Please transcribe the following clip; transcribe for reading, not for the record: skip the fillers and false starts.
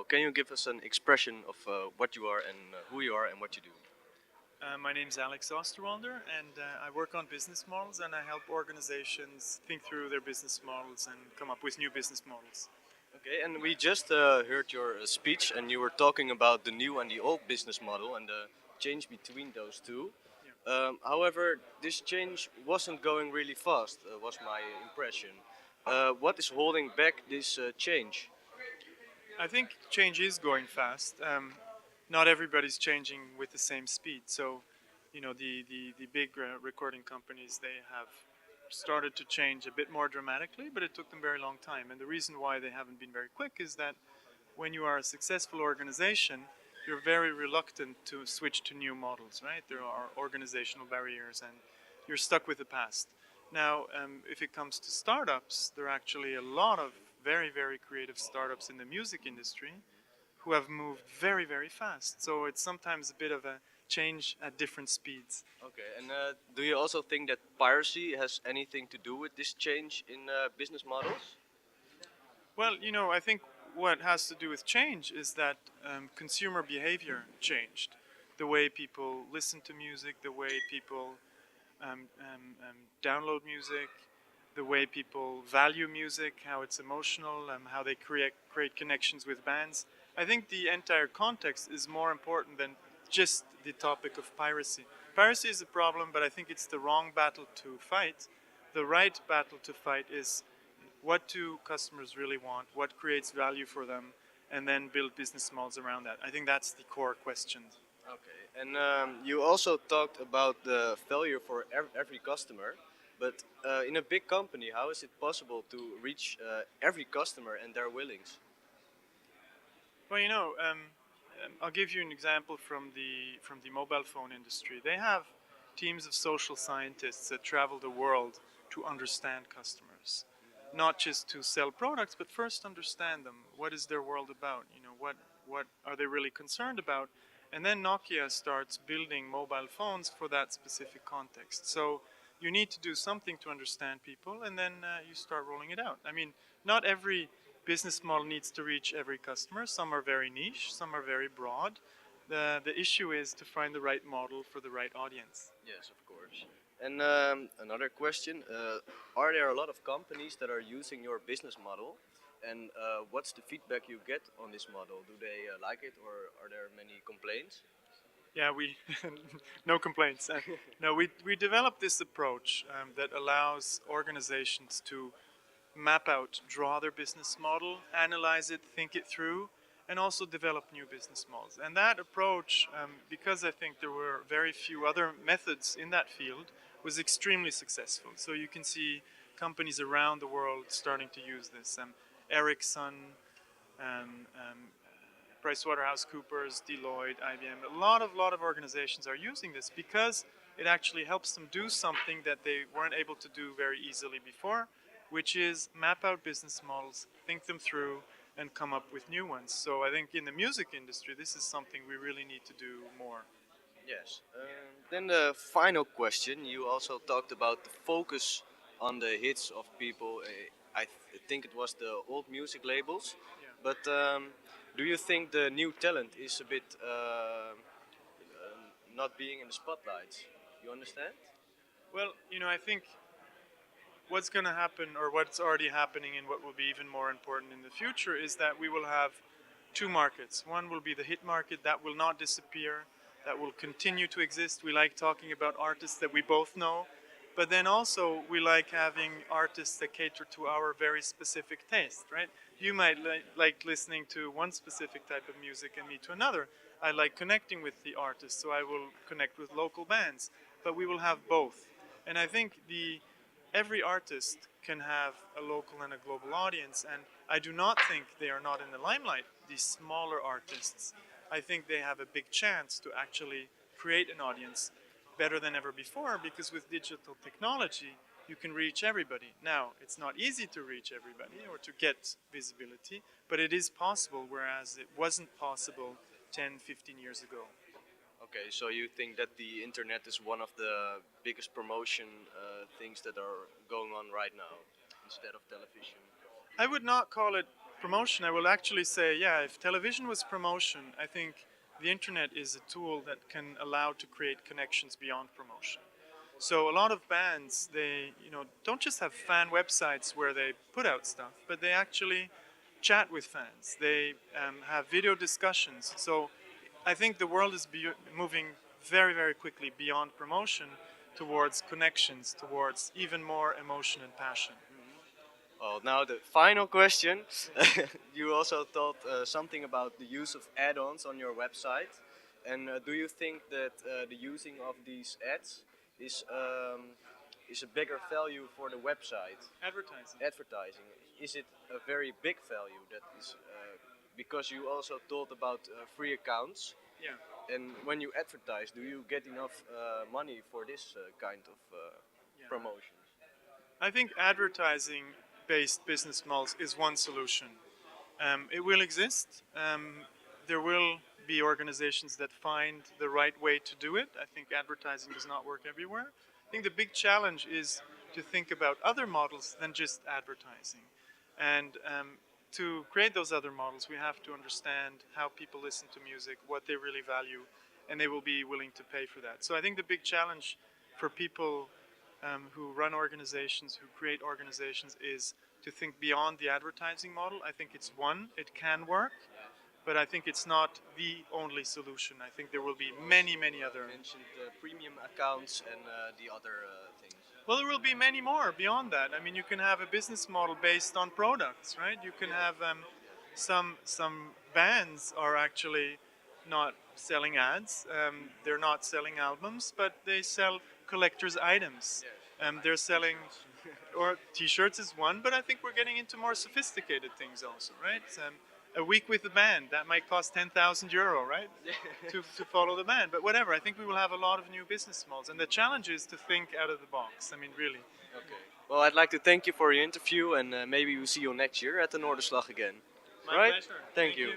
can you give us an expression of what you are and who you are and what you do? My name is Alex Osterwalder, and I work on business models, and I help organizations think through their business models and come up with new business models. Okay, and we just heard your speech, and you were talking about the new and the old business model and the change between those two. Yeah. However, this change wasn't going really fast, was my impression. What is holding back this change? I think change is going fast. Not everybody's changing with the same speed. So, the big recording companies, they have started to change a bit more dramatically, but it took them a very long time. And the reason why they haven't been very quick is that when you are a successful organization, you're very reluctant to switch to new models, right? There are organizational barriers and you're stuck with the past. Now, if it comes to startups, there are actually a lot of very, very creative startups in the music industry who have moved very, very fast. So it's sometimes a bit of a change at different speeds. Okay, and do you also think that piracy has anything to do with this change in business models? Well, I think what has to do with change is that consumer behavior changed. The way people listen to music, the way people download music, the way people value music, how it's emotional, how they create connections with bands. I think the entire context is more important than just the topic of piracy. Piracy is a problem, but I think it's the wrong battle to fight. The right battle to fight is what do customers really want, what creates value for them, and then build business models around that. I think that's the core question. Okay, and you also talked about the failure for every customer, but in a big company, how is it possible to reach every customer and their willings? Well, I'll give you an example from the mobile phone industry. They have teams of social scientists that travel the world to understand customers, not just to sell products, but first understand them. What is their world about? What are they really concerned about? And then Nokia starts building mobile phones for that specific context. So you need to do something to understand people, and then you start rolling it out. I mean, not every business model needs to reach every customer. Some are very niche, some are very broad. The issue is to find the right model for the right audience. Yes, of course. And another question: are there a lot of companies that are using your business model? And what's the feedback you get on this model? Do they like it, or are there many complaints? Yeah, we no complaints. No, we developed this approach that allows organizations to map out, draw their business model, analyze it, think it through, and also develop new business models. And that approach, because I think there were very few other methods in that field, was extremely successful. So you can see companies around the world starting to use this. Ericsson, um, um, PricewaterhouseCoopers, Deloitte, IBM, a lot of organizations are using this because it actually helps them do something that they weren't able to do very easily before, which is map out business models, think them through, and come up with new ones. So I think in the music industry, this is something we really need to do more. Yes. Then the final question. You also talked about the focus on the hits of people. Think it was the old music labels, Yeah. but do you think the new talent is a bit not being in the spotlight? You understand? Well, I think what's going to happen, or what's already happening, and what will be even more important in the future, is that we will have two markets. One will be the hit market that will not disappear, that will continue to exist. We like talking about artists that we both know, but then also we like having artists that cater to our very specific taste, right? You might like listening to one specific type of music and me to another. I like connecting with the artist, so I will connect with local bands, but we will have both. And I think every artist can have a local and a global audience, and I do not think they are not in the limelight. These smaller artists, I think they have a big chance to actually create an audience better than ever before, because with digital technology you can reach everybody. Now, it's not easy to reach everybody or to get visibility, but it is possible, whereas it wasn't possible 10, 15 years ago. Okay, so you think that the internet is one of the biggest promotion things that are going on right now instead of television? I would not call it promotion, I will actually say, yeah, if television was promotion, I think the internet is a tool that can allow to create connections beyond promotion. So a lot of bands, they don't just have fan websites where they put out stuff, but they actually chat with fans. They have video discussions. So I think the world is moving very, very quickly beyond promotion towards connections, towards even more emotion and passion. Well, now the final question. You also thought something about the use of add-ons on your website, and do you think that the using of these ads is is a bigger value for the website? Advertising. Advertising, is it a very big value that is because you also thought about free accounts, Yeah. and when you advertise, do you get enough money for this kind of Yeah. promotions? I think advertising based business models is one solution. It will exist. There will be organizations that find the right way to do it. I think advertising does not work everywhere. I think the big challenge is to think about other models than just advertising. And to create those other models, we have to understand how people listen to music, what they really value, and they will be willing to pay for that. So I think the big challenge for people who run organizations, who create organizations, is to think beyond the advertising model. I think it's one, it can work, but I think it's not the only solution. I think there will be many, many other. You mentioned premium accounts and the other things. Well, there will be many more beyond that. I mean, you can have a business model based on products, right? You can have some bands are actually not selling ads. They're not selling albums, but they sell collector's items. They're selling, or T-shirts is one, but I think we're getting into more sophisticated things also, right? A week with the band that might cost €10,000, right? to follow the band, but whatever. I think we will have a lot of new business models, and the challenge is to think out of the box. I mean, really. Okay. Well, I'd like to thank you for your interview, and maybe we'll see you next year at the Noorderslag again. My Right? pleasure. Thank you.